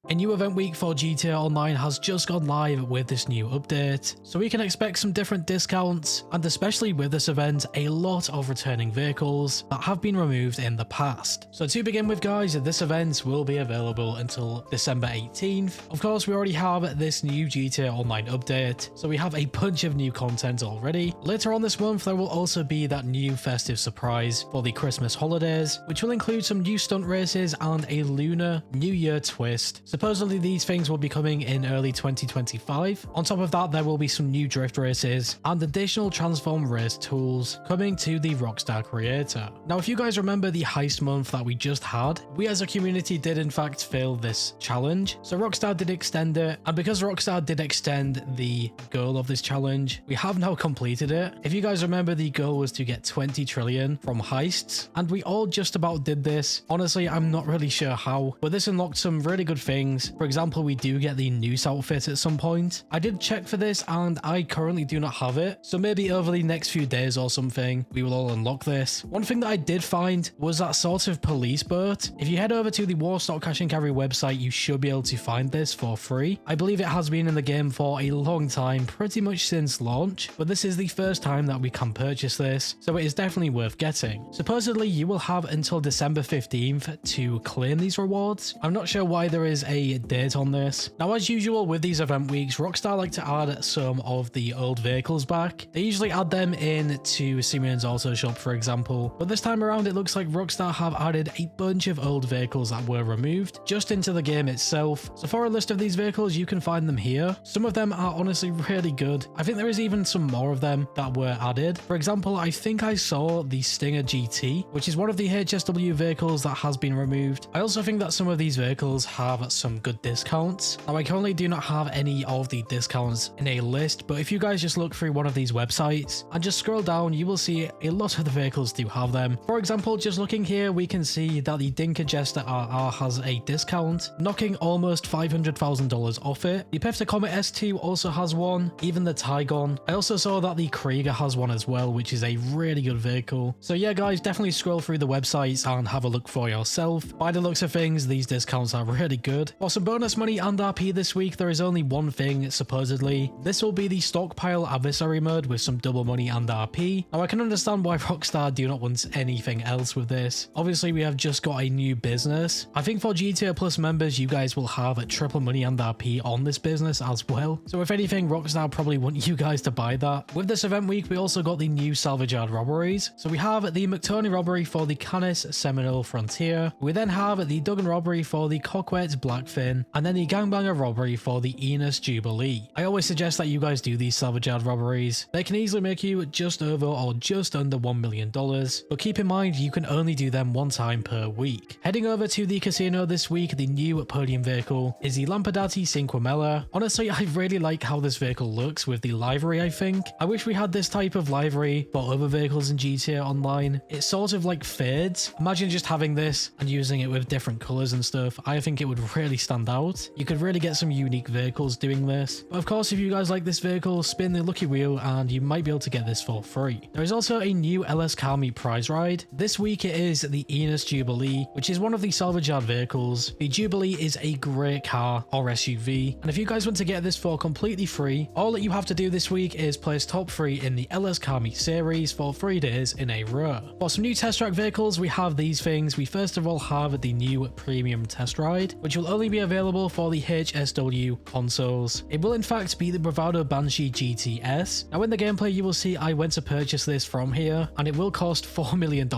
A new event week for GTA Online has just gone live with this new update, so we can expect some different discounts, and especially with this event, a lot of returning vehicles that have been removed in the past. So to begin with guys, this event will be available until December 18th. Of course, we already have this new GTA Online update, so we have a bunch of new content already. Later on this month, there will also be that new festive surprise for the Christmas holidays, which will include some new stunt races and a Lunar New Year twist. Supposedly these things will be coming in early 2025. On top of that, there will be some new drift races and additional transform race tools coming to the Rockstar creator. Now, if you guys remember the heist month that we just had, we as a community did in fact fail this challenge. So Rockstar did extend it, and because Rockstar did extend the goal of this challenge, we have now completed it. If you guys remember, the goal was to get 20 trillion from heists, and we all just about did this. Honestly, I'm not really sure how, but this unlocked some really good things. For example, we do get the noose outfit at some point. I did check for this and I currently do not have it, so maybe over the next few days or something we will all unlock this. One thing that I did find was that sort of police boat. If you head over to the Warstock Cash and Carry website, you should be able to find this for free. I believe it has been in the game for a long time, pretty much since launch, but this is the first time that we can purchase this, so it is definitely worth getting. Supposedly you will have until December 15th to claim these rewards. I'm not sure why there is a date on this. Now, as usual with these event weeks, Rockstar like to add some of the old vehicles back. They usually add them in to Simeone's Autoshop, for example, but this time around it looks like Rockstar have added a bunch of old vehicles that were removed just into the game itself. So for a list of these vehicles, you can find them here. Some of them are honestly really good. I think there is even some more of them that were added. For example, I think I saw the Stinger GT, which is one of the HSW vehicles that has been removed. I also think that some of these vehicles have some good discounts. Now, I currently do not have any of the discounts in a list, but if you guys just look through one of these websites and just scroll down, you will see a lot of the vehicles do have them. For example, just looking here, we can see that the Dinka Jester RR has a discount, knocking almost $500,000 off it. The Pifter Comet S2 also has one, even the Tygon. I also saw that the Krieger has one as well, which is a really good vehicle. So yeah guys, definitely scroll through the websites and have a look for yourself. By the looks of things, these discounts are really good. For some bonus money and RP this week, there is only one thing, supposedly. This will be the Stockpile Evizcerate mode with some double money and RP. Now, I can understand why Rockstar do not want anything else with this. Obviously, we have just got a new business. I think for GTA Plus members, you guys will have a triple money and RP on this business as well. So if anything, Rockstar probably want you guys to buy that. With this event week, we also got the new Salvage Robberies. So we have the McToney robbery for the Canis Seminole Frontier. We then have the Duggan robbery for the Coquette Blackfin, and then the Gangbanger robbery for the Enos Jubilee. I always suggest that you guys do these Salvage robberies. They can easily make you just over or just under $1 million, but keep in mind you can only do them one time per week. Heading over to the casino this week, the new Podium Vehicle is the Lampadati Cinquemella. Honestly, I really like how this vehicle looks with the livery. I think I wish we had this type of livery for other vehicles in GTA Online. It sort of like fades. Imagine just having this and using it with different colors and stuff. I think it would really stand out. You could really get some unique vehicles doing this. But of course, if you guys like this vehicle, spin the lucky wheel and you might be able to get this for free. There is also a new LS Car Meet prize ride. This week it is the Enos Jubilee, which is one of the Salvage Yard vehicles. The Jubilee is a great car or SUV, and if you guys want to get this for completely free, all that you have to do this week is place top 3 in the LS Car Meet series for 3 days in a row. For some new test track vehicles, we have these things. We first of all have the new Premium Test Ride, which will only be available for the HSW consoles. It will in fact be the Bravado Banshee GTS. Now in the gameplay you will see I went to purchase this from here, and it will cost $4 million.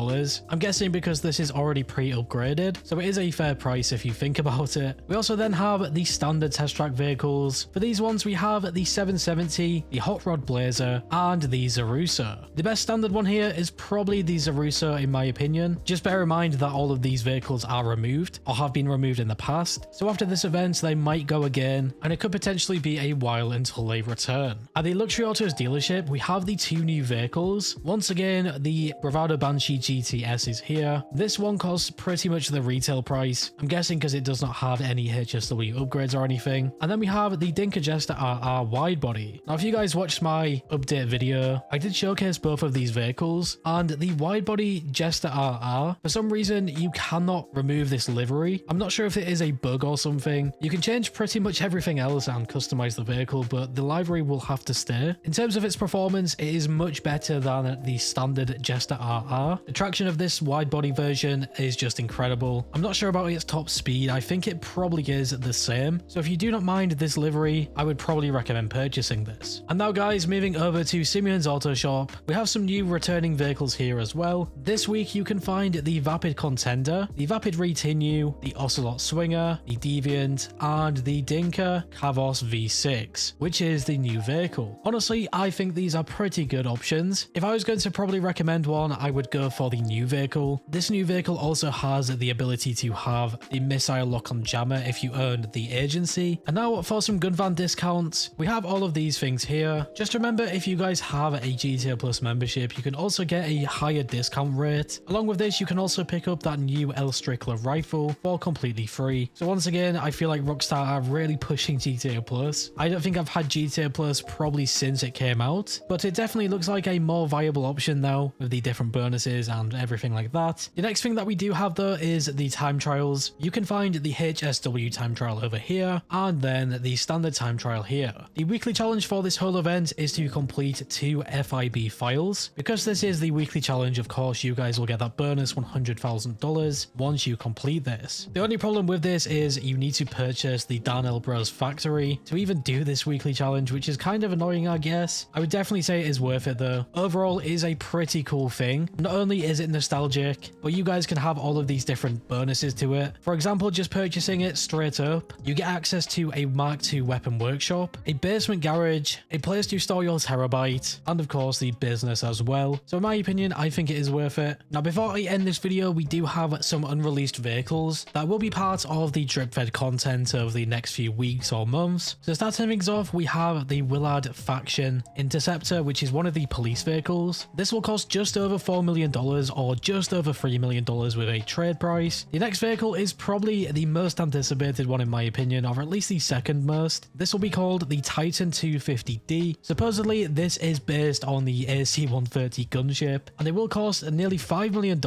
I'm guessing because this is already pre-upgraded, so it is a fair price if you think about it. We also then have the standard test track vehicles. For these ones we have the 770, the Hot Rod Blazer, and the Zarusa. The best standard one here is probably the Zarusa in my opinion. Just bear in mind that all of these vehicles are removed or have been removed in the past, so after this event they might go again, and it could potentially be a while until they return. At the Luxury Autos dealership, we have the 2 new vehicles. Once again, the Bravado Banshee GTS is here. This one costs pretty much the retail price, I'm guessing because it does not have any HSW upgrades or anything. And then we have the Dinka Jester RR wide body. Now if you guys watched my update video, I did showcase both of these vehicles, and the wide body Jester RR, for some reason you cannot remove this livery. I'm not sure if it is a bug bug or something. You can change pretty much everything else and customize the vehicle, but the livery will have to stay. In terms of its performance, it is much better than the standard Jester RR. The traction of this wide body version is just incredible. I'm not sure about its top speed. I think it probably is the same. So if you do not mind this livery, I would probably recommend purchasing this. And now guys, moving over to Simeone's Autoshop, we have some new returning vehicles here as well. This week you can find the Vapid Contender, the Vapid Retinue, the Ocelot Swinger, the Deviant, and the Dinka Kavos V6, which is the new vehicle. Honestly, I think these are pretty good options. If I was going to probably recommend one, I would go for the new vehicle. This new vehicle also has the ability to have the missile lock-on jammer if you earned the agency. And now for some gun van discounts, we have all of these things here. Just remember, if you guys have a GTA Plus membership, you can also get a higher discount rate. Along with this, you can also pick up that new L Strickler rifle for completely free. So once again, I feel like Rockstar are really pushing GTA Plus. I don't think I've had GTA Plus probably since it came out, but it definitely looks like a more viable option now with the different bonuses and everything like that. The next thing that we do have though is the time trials. You can find the HSW time trial over here and then the standard time trial here. The weekly challenge for this whole event is to complete 2 FIB files. Because this is the weekly challenge, of course, you guys will get that bonus $100,000 once you complete this. The only problem with this is you need to purchase the Darnell Bros factory to even do this weekly challenge, which is kind of annoying, I guess. I would definitely say it is worth it though. Overall, it is a pretty cool thing. Not only is it nostalgic, but you guys can have all of these different bonuses to it. For example, just purchasing it straight up, you get access to a Mark II weapon workshop, a basement garage, a place to store your terabyte, and of course the business as well. So in my opinion, I think it is worth it. Now before I end this video, we do have some unreleased vehicles that will be part of the drip fed content of the next few weeks or months. So starting things off, we have the Willard Faction Interceptor, which is one of the police vehicles. This will cost just over $4 million or just over $3 million with a trade price. The next vehicle is probably the most anticipated one in my opinion, or at least the second most. This will be called the Titan 250D. Supposedly this is based on the AC-130 gunship, and it will cost nearly $5 million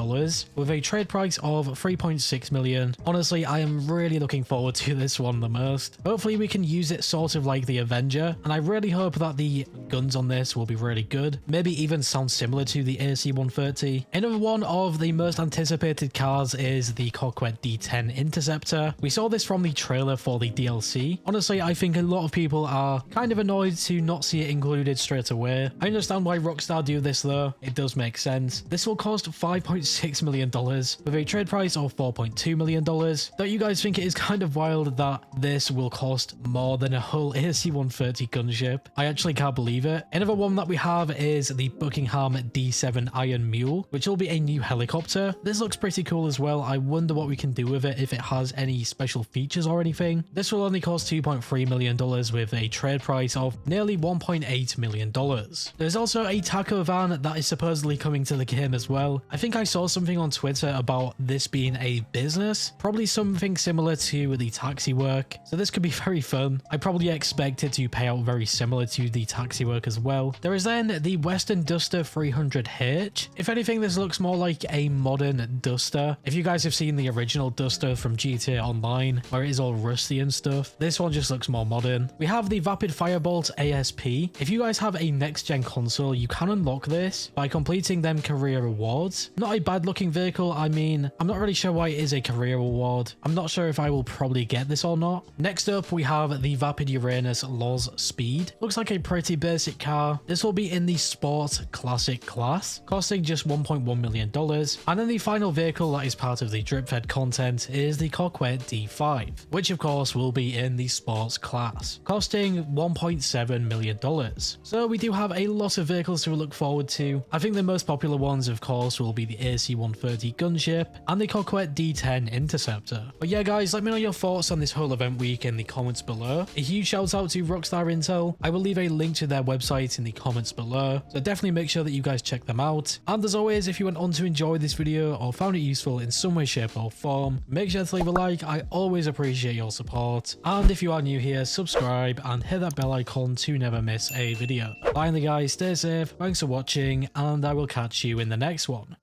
with a trade price of $3.6 million. Honestly, I am really looking forward to this one the most. Hopefully we can use it sort of like the Avenger, and I really hope that the guns on this will be really good, maybe even sound similar to the AC-130. Another one of the most anticipated cars is the Coquette D10 Interceptor. We saw this from the trailer for the DLC. Honestly, I think a lot of people are kind of annoyed to not see it included straight away. I understand why Rockstar do this though, it does make sense. This will cost $5.6 million with a trade price of $4.2 million. Don't you guys think it is kind of wild that this will cost more than a whole AC-130 gunship? I actually can't believe it. Another one that we have is the Buckingham D7 Iron Mule, which will be a new helicopter. This looks pretty cool as well. I wonder what we can do with it, if it has any special features or anything. This will only cost $2.3 million with a trade price of nearly $1.8 million. There's also a taco van that is supposedly coming to the game as well. I think I saw something on Twitter about this being a business, probably something similar to the taxi work. So this could be very fun. I probably expect it to pay out very similar to the taxi work as well. There is then the Western Duster 300H. If anything, this looks more like a modern Duster. If you guys have seen the original Duster from GTA Online, where it is all rusty and stuff, this one just looks more modern. We have the Vapid Firebolt ASP. If you guys have a next-gen console, you can unlock this by completing them career rewards. Not a bad looking vehicle. I mean, I'm not really sure why it is a career reward. I'm not sure if I will probably get this or not. Next up, we have the Vapid Uranus Loz Speed. Looks like a pretty basic car. This will be in the Sport Classic class, costing just $1.1 million. And then the final vehicle that is part of the drip fed content is the Coquette D5, which of course will be in the Sports class, costing $1.7 million. So we do have a lot of vehicles to look forward to. I think the most popular ones, of course, will be the AC-130 gunship and the Coquette D10 Interceptor. But yeah, guys, let me know your thoughts on this whole event week in the comments below. A huge shout out to Rockstar Intel. I will leave a link to their website in the comments below, so definitely make sure that you guys check them out. And as always, if you went on to enjoy this video or found it useful in some way, shape or form, make sure to leave a like. I always appreciate your support. And if you are new here, subscribe and hit that bell icon to never miss a video. Finally guys, stay safe, thanks for watching, and I will catch you in the next one.